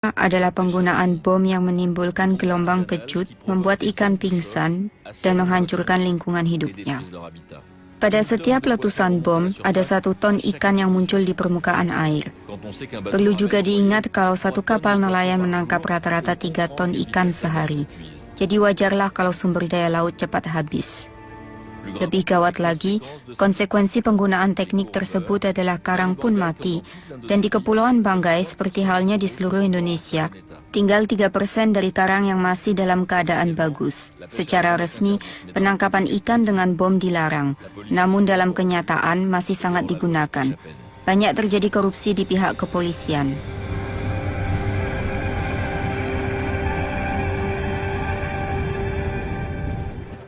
adalah penggunaan bom yang menimbulkan gelombang kejut, membuat ikan pingsan, dan menghancurkan lingkungan hidupnya. Pada setiap letusan bom, ada 1 ton ikan yang muncul di permukaan air. Perlu juga diingat kalau satu kapal nelayan menangkap rata-rata 3 ton ikan sehari. Jadi wajarlah kalau sumber daya laut cepat habis. Lebih gawat lagi, konsekuensi penggunaan teknik tersebut adalah karang pun mati, dan di Kepulauan Banggai seperti halnya di seluruh Indonesia, tinggal 3% dari karang yang masih dalam keadaan bagus. Secara resmi, penangkapan ikan dengan bom dilarang, namun dalam kenyataan masih sangat digunakan. Banyak terjadi korupsi di pihak kepolisian.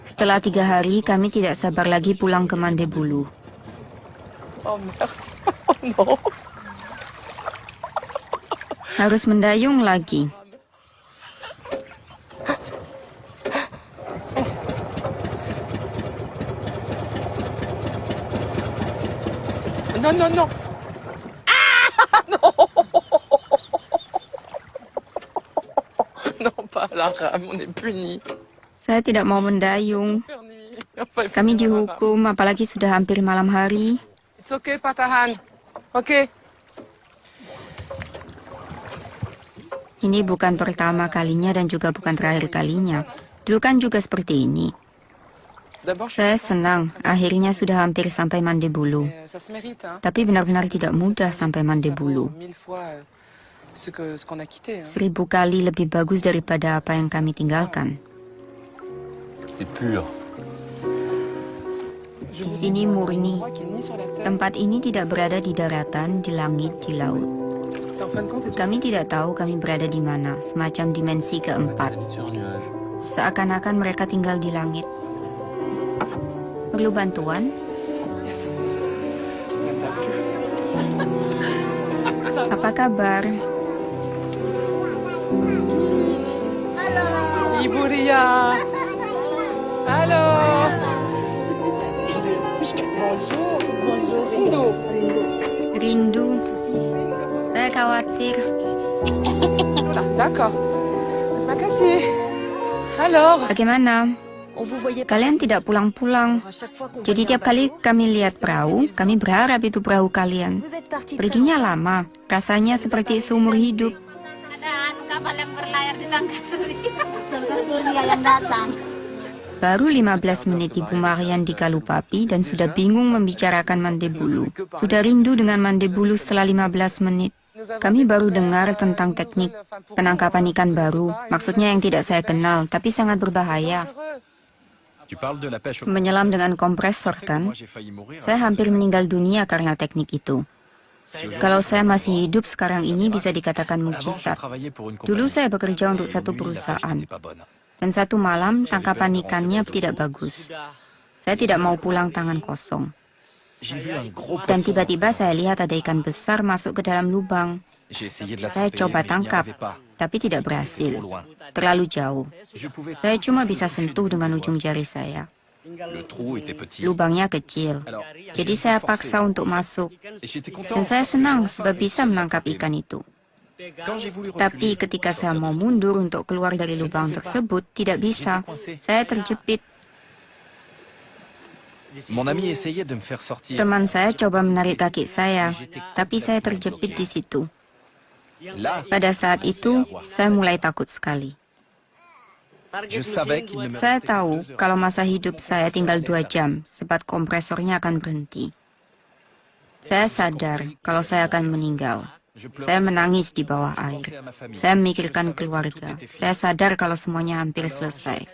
Setelah 3 hari, kami tidak sabar lagi pulang ke Mandebulu. Oh merde, oh no. Harus mendayung lagi. Non, non, non. Ah non. Non, pas la rame, on est puni. Saya tidak mau mendayung. Kami dihukum, apalagi sudah hampir malam hari. It's okay, Patahan. Oke. Ini bukan pertama kalinya dan juga bukan terakhir kalinya. Dulu kan juga seperti ini. Saya senang, akhirnya sudah hampir sampai Mandebulu. Tapi benar-benar tidak mudah sampai Mandebulu. 1000 kali lebih bagus daripada apa yang kami tinggalkan. Di sini murni. Tempat ini tidak berada di daratan, di langit, di laut. Kami tidak tahu kami berada di mana, semacam dimensi keempat. Seakan-akan mereka tinggal di langit. Perlu bantuan? Apa kabar? Halo. Ibu Ria. Halo. Bonjour, bonjour, Rindu. Rindu. Saya khawatir. D'accord. Terima kasih. Halo. Bagaimana? Kalian tidak pulang-pulang. Jadi tiap kali kami lihat perahu, kami berharap itu perahu kalian. Perginya lama, rasanya seperti seumur hidup. Ada kapal yang berlayar di Sangkasuri. Sangkasuri yang datang. Baru 15 menit Ibu Marian di Kalupapi dan sudah bingung membicarakan Mandebulu. Sudah rindu dengan Mandebulu setelah 15 menit. Kami baru dengar tentang teknik penangkapan ikan baru, maksudnya yang tidak saya kenal, tapi sangat berbahaya. Menyelam dengan kompresor kan? Saya hampir meninggal dunia karena teknik itu. Kalau saya masih hidup sekarang ini bisa dikatakan mukjizat. Dulu saya bekerja untuk satu perusahaan. Dan satu malam tangkapan ikannya tidak bagus. Saya tidak mau pulang tangan kosong. Dan tiba-tiba saya lihat ada ikan besar masuk ke dalam lubang. Saya coba tangkap, tapi tidak berhasil. Terlalu jauh. Saya cuma bisa sentuh dengan ujung jari saya. Lubangnya kecil. Jadi saya paksa untuk masuk. Dan saya senang sebab bisa menangkap ikan itu. Tapi ketika saya mau mundur untuk keluar dari lubang tersebut, tidak bisa. Saya terjepit. Teman saya coba menarik kaki saya, tapi saya terjepit di situ. Pada saat itu, saya mulai takut sekali. Saya tahu kalau masa hidup saya tinggal 2 jam, sebab kompresornya akan berhenti. Saya sadar kalau saya akan meninggal. Saya menangis di bawah air. Saya memikirkan keluarga. Saya sadar kalau semuanya hampir selesai.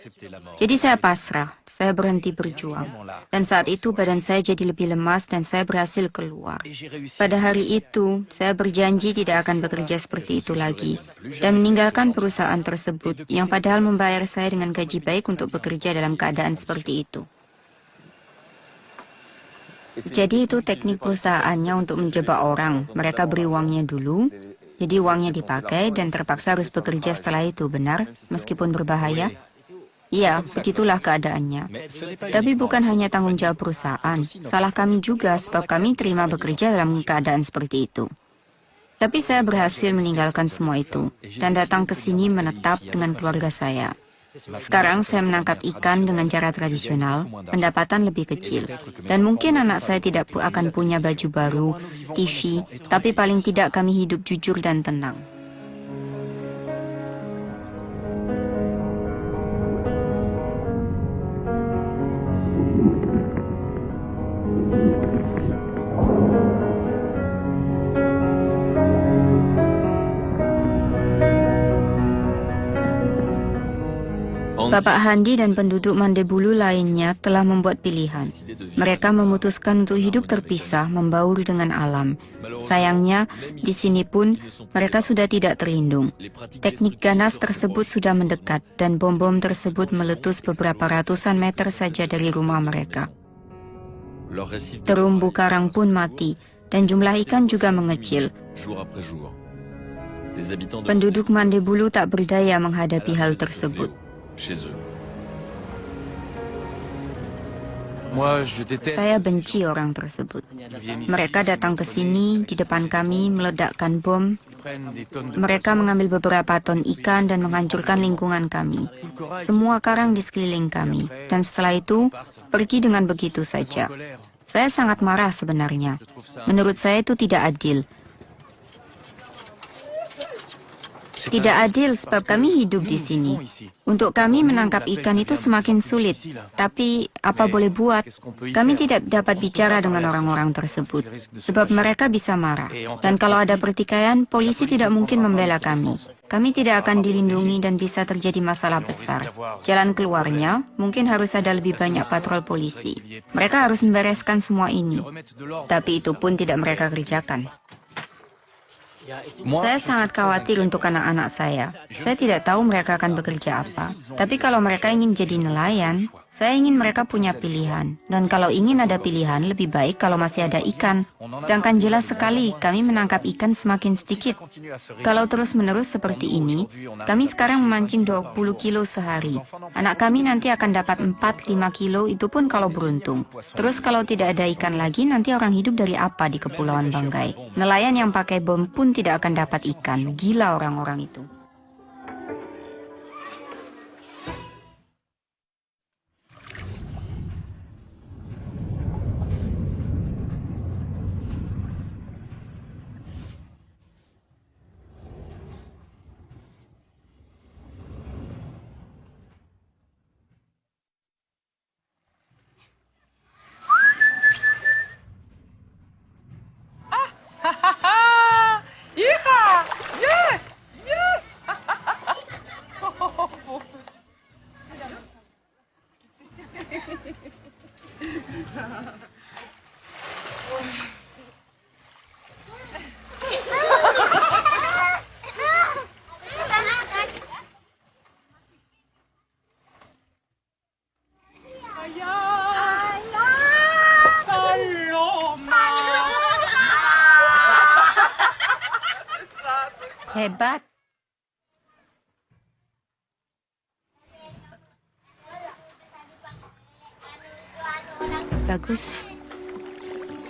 Jadi saya pasrah. Saya berhenti berjuang. Dan saat itu badan saya jadi lebih lemas dan saya berhasil keluar. Pada hari itu, saya berjanji tidak akan bekerja seperti itu lagi. Dan meninggalkan perusahaan tersebut yang padahal membayar saya dengan gaji baik untuk bekerja dalam keadaan seperti itu. Jadi itu teknik perusahaannya untuk menjebak orang. Mereka beri uangnya dulu, jadi uangnya dipakai dan terpaksa harus bekerja setelah itu, benar? Meskipun berbahaya? Iya, begitulah keadaannya. Tapi bukan hanya tanggung jawab perusahaan, salah kami juga sebab kami terima bekerja dalam keadaan seperti itu. Tapi saya berhasil meninggalkan semua itu dan datang ke sini menetap dengan keluarga saya. Sekarang saya menangkap ikan dengan cara tradisional, pendapatan lebih kecil. Dan mungkin anak saya tidak akan punya baju baru, TV, tapi paling tidak kami hidup jujur dan tenang. Bapak Handi dan penduduk Mandebulu lainnya telah membuat pilihan. Mereka memutuskan untuk hidup terpisah, membaur dengan alam. Sayangnya, di sini pun mereka sudah tidak terlindung. Teknik ganas tersebut sudah mendekat dan bom-bom tersebut meletus beberapa ratusan meter saja dari rumah mereka. Terumbu karang pun mati dan jumlah ikan juga mengecil. Penduduk Mandebulu tak berdaya menghadapi hal tersebut. Saya benci orang tersebut. Mereka datang ke sini di depan kami, meledakkan bom. Mereka mengambil beberapa ton ikan dan menghancurkan lingkungan kami. Semua karang di sekeliling kami. Dan setelah itu, pergi dengan begitu saja. Saya sangat marah sebenarnya. Menurut saya itu tidak adil. Tidak adil sebab kami hidup di sini. Untuk kami menangkap ikan itu semakin sulit. Tapi apa boleh buat? Kami tidak dapat bicara dengan orang-orang tersebut. Sebab mereka bisa marah. Dan kalau ada pertikaian, polisi tidak mungkin membela kami. Kami tidak akan dilindungi dan bisa terjadi masalah besar. Jalan keluarnya, mungkin harus ada lebih banyak patrol polisi. Mereka harus membereskan semua ini. Tapi itu pun tidak mereka kerjakan. Saya sangat khawatir untuk anak-anak saya. Saya tidak tahu mereka akan bekerja apa. Tapi kalau mereka ingin jadi nelayan, saya ingin mereka punya pilihan. Dan kalau ingin ada pilihan, lebih baik kalau masih ada ikan. Sedangkan jelas sekali kami menangkap ikan semakin sedikit. Kalau terus-menerus seperti ini, kami sekarang memancing 20 kilo sehari. Anak kami nanti akan dapat 4-5 kilo, itu pun kalau beruntung. Terus kalau tidak ada ikan lagi, nanti orang hidup dari apa di Kepulauan Banggai? Nelayan yang pakai bom pun tidak akan dapat ikan. Gila orang-orang itu. Hebat. Bagus.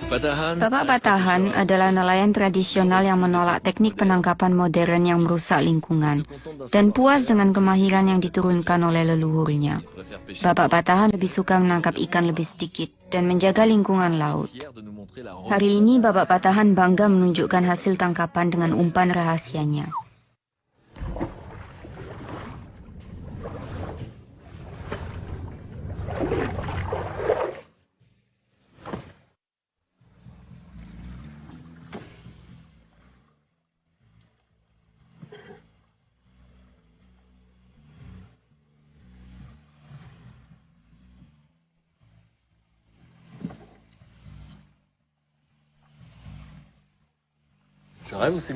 Bapak Patahan adalah nelayan tradisional yang menolak teknik penangkapan modern yang merusak lingkungan dan puas dengan kemahiran yang diturunkan oleh leluhurnya. Bapak Patahan lebih suka menangkap ikan lebih sedikit dan menjaga lingkungan laut. Hari ini Bapak Patahan bangga menunjukkan hasil tangkapan dengan umpan rahasianya.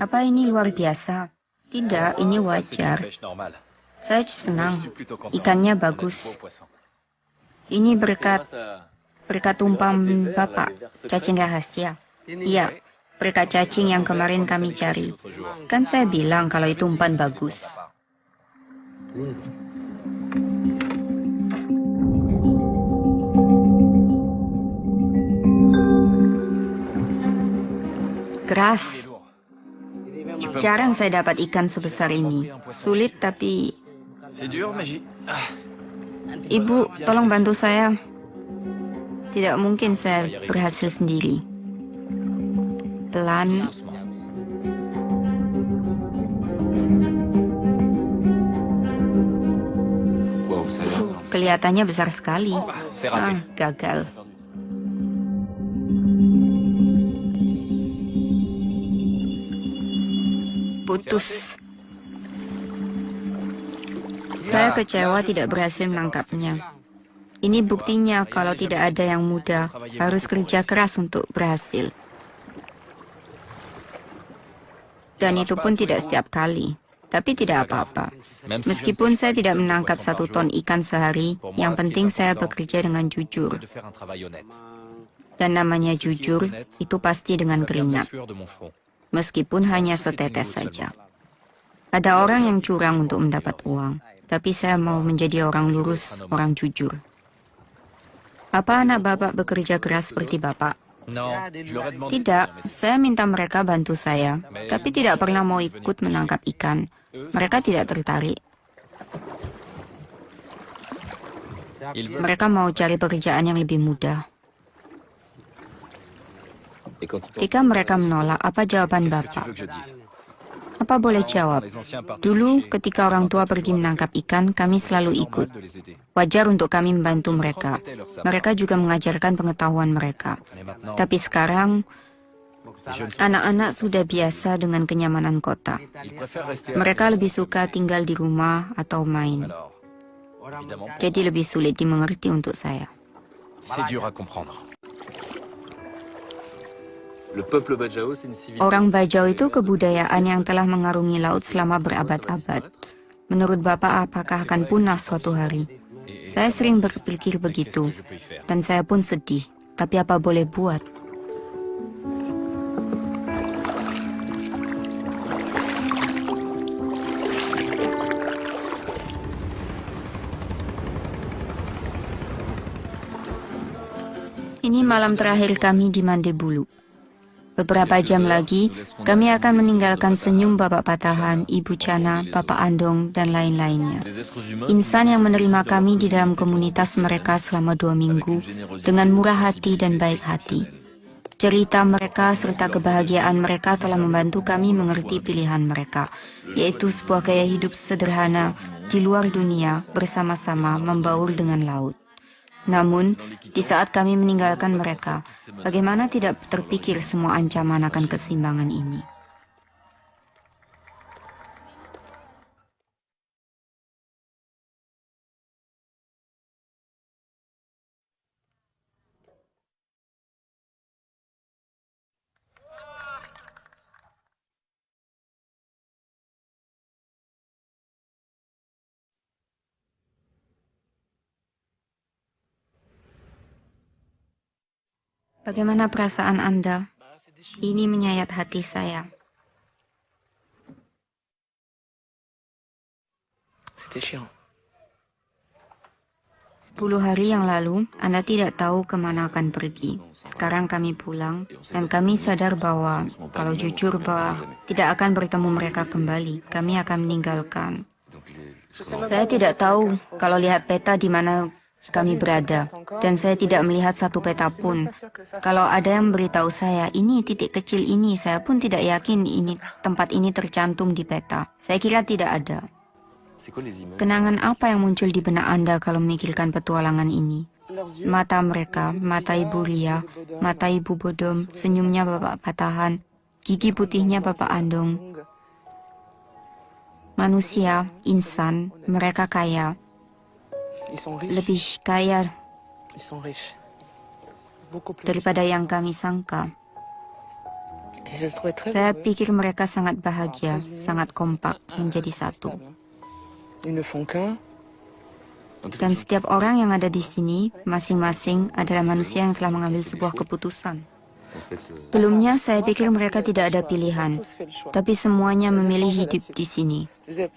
Apa ini luar biasa? Tidak, ini wajar. Saya senang. Ikannya bagus. Ini berkat umpan Bapak, cacing rahasia. Iya, berkat cacing yang kemarin kami cari. Kan saya bilang kalau itu umpan bagus. Keras. Jarang saya dapat ikan sebesar ini. Sulit tapi... Ibu, tolong bantu saya. Tidak mungkin saya berhasil sendiri. Pelan. Kelihatannya besar sekali. Gagal. Putus. Saya kecewa tidak berhasil menangkapnya. Ini buktinya kalau tidak ada yang mudah, harus kerja keras untuk berhasil. Dan itu pun tidak setiap kali. Tapi tidak apa-apa. Meskipun saya tidak menangkap 1 ton ikan sehari, yang penting saya bekerja dengan jujur. Dan namanya jujur, itu pasti dengan keringat. Meskipun hanya setetes saja. Ada orang yang curang untuk mendapat uang, tapi saya mau menjadi orang lurus, orang jujur. Apa anak Bapak bekerja keras seperti Bapak? Tidak, saya minta mereka bantu saya, tapi tidak pernah mau ikut menangkap ikan. Mereka tidak tertarik. Mereka mau cari pekerjaan yang lebih mudah. Ketika mereka menolak, apa jawaban Bapak? Apa boleh jawab? Dulu, ketika orang tua pergi menangkap ikan, kami selalu ikut. Wajar untuk kami membantu mereka. Mereka juga mengajarkan pengetahuan mereka. Tapi sekarang, anak-anak sudah biasa dengan kenyamanan kota. Mereka lebih suka tinggal di rumah atau main. Jadi lebih sulit dimengerti untuk saya. Orang Bajau itu kebudayaan yang telah mengarungi laut selama berabad-abad. Menurut Bapak, apakah akan punah suatu hari? Saya sering berpikir begitu, dan saya pun sedih. Tapi apa boleh buat? Ini malam terakhir kami di Mandebulu. Beberapa jam lagi, kami akan meninggalkan senyum Bapak Patahan, Ibu Chana, Bapak Andong, dan lain-lainnya. Insan yang menerima kami di dalam komunitas mereka selama 2 minggu dengan murah hati dan baik hati. Cerita mereka serta kebahagiaan mereka telah membantu kami mengerti pilihan mereka, yaitu sebuah gaya hidup sederhana di luar dunia bersama-sama membaur dengan laut. Namun, di saat kami meninggalkan mereka, bagaimana tidak terpikir semua ancaman akan keseimbangan ini? Bagaimana perasaan Anda? Ini menyayat hati saya. C'était chiant. 10 hari yang lalu, Anda tidak tahu kemana akan pergi. Sekarang kami pulang, dan kami sadar bahwa, kalau jujur bahwa tidak akan bertemu mereka kembali, kami akan meninggalkan. Saya tidak tahu kalau lihat peta di mana kami berada, dan saya tidak melihat satu peta pun. Kalau ada yang memberitahu saya, ini titik kecil ini, saya pun tidak yakin tempat ini tercantum di peta. Saya kira tidak ada. Kenangan apa yang muncul di benak Anda kalau memikirkan petualangan ini? Mata mereka, mata Ibu Ria, mata Ibu Bodom, senyumnya Bapak Patahan, gigi putihnya Bapak Andong. Manusia, insan, mereka kaya. Lebih kaya daripada yang kami sangka. Saya pikir mereka sangat bahagia, sangat kompak, menjadi satu. Dan setiap orang yang ada di sini, masing-masing adalah manusia yang telah mengambil sebuah keputusan. Sebelumnya saya pikir mereka tidak ada pilihan, tapi semuanya memilih hidup di sini.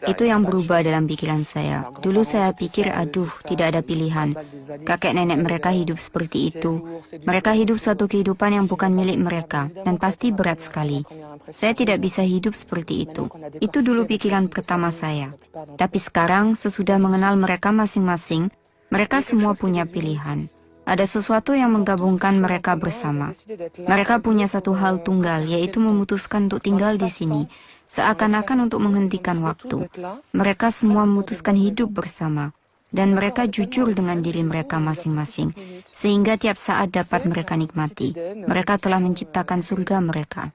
Itu yang berubah dalam pikiran saya. Dulu saya pikir, aduh, tidak ada pilihan. Kakek nenek mereka hidup seperti itu. Mereka hidup suatu kehidupan yang bukan milik mereka, dan pasti berat sekali. Saya tidak bisa hidup seperti itu. Itu dulu pikiran pertama saya. Tapi sekarang, sesudah mengenal mereka masing-masing, mereka semua punya pilihan. Ada sesuatu yang menggabungkan mereka bersama. Mereka punya satu hal tunggal, yaitu memutuskan untuk tinggal di sini, seakan-akan untuk menghentikan waktu. Mereka semua memutuskan hidup bersama, dan mereka jujur dengan diri mereka masing-masing, sehingga tiap saat dapat mereka nikmati. Mereka telah menciptakan surga mereka.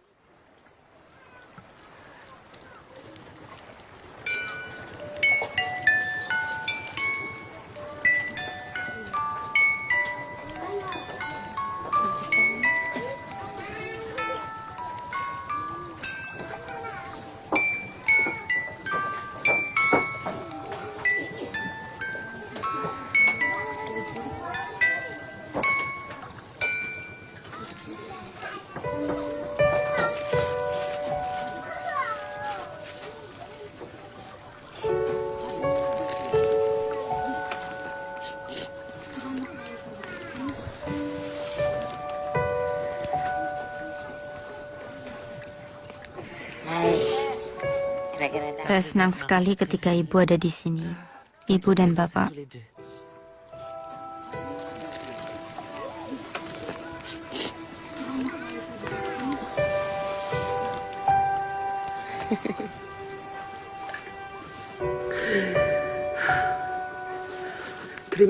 Saya senang sekali ketika ibu ada di sini. Ibu dan bapak.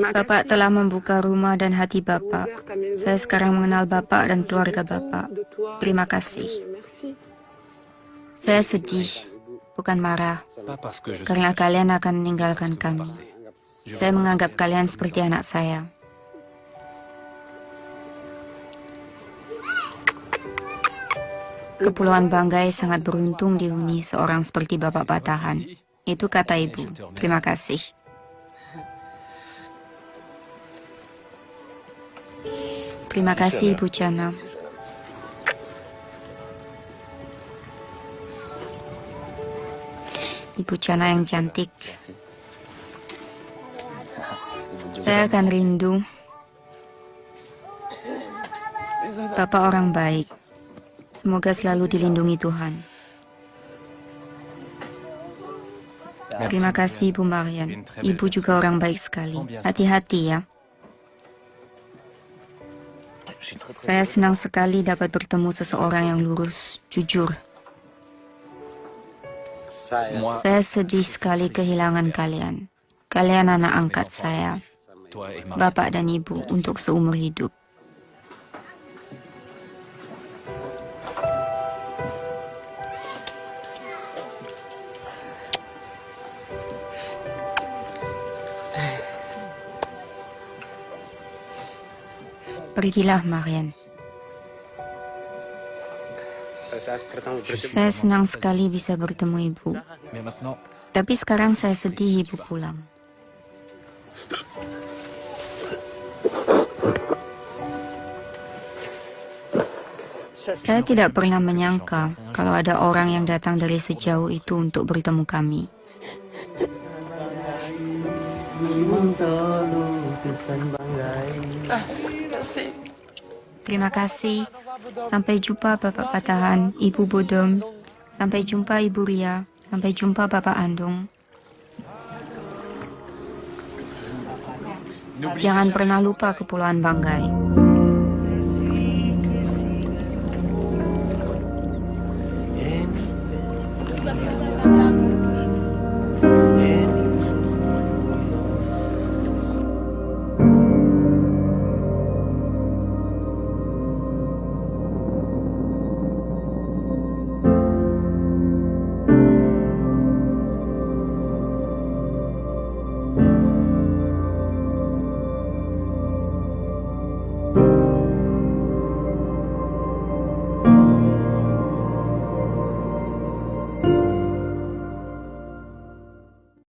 Bapak telah membuka rumah dan hati Bapak. Saya sekarang mengenal Bapak dan keluarga Bapak. Terima kasih. Saya sedih, bukan marah, karena kalian akan meninggalkan kami. Saya menganggap kalian seperti anak saya. Kepulauan Banggai sangat beruntung dihuni seorang seperti Bapak Patahan. Itu kata Ibu. Terima kasih. Terima kasih, Ibu Chana. Ibu Chana yang cantik. Saya akan rindu. Bapak orang baik. Semoga selalu dilindungi Tuhan. Terima kasih, Ibu Marian. Ibu juga orang baik sekali. Hati-hati ya. Saya senang sekali dapat bertemu seseorang yang lurus, jujur. Saya sedih sekali kehilangan kalian. Kalian anak angkat saya, Bapak dan Ibu, untuk seumur hidup. Pergilah, Marian. Saya senang sekali bisa bertemu Ibu. Tapi sekarang saya sedih Ibu pulang. Saya tidak pernah menyangka kalau ada orang yang datang dari sejauh itu untuk bertemu kami. Terima kasih. Sampai jumpa Bapak Patahan, Ibu Bodom. Sampai jumpa Ibu Ria. Sampai jumpa Bapak Andung. Jangan pernah lupa Kepulauan Banggai.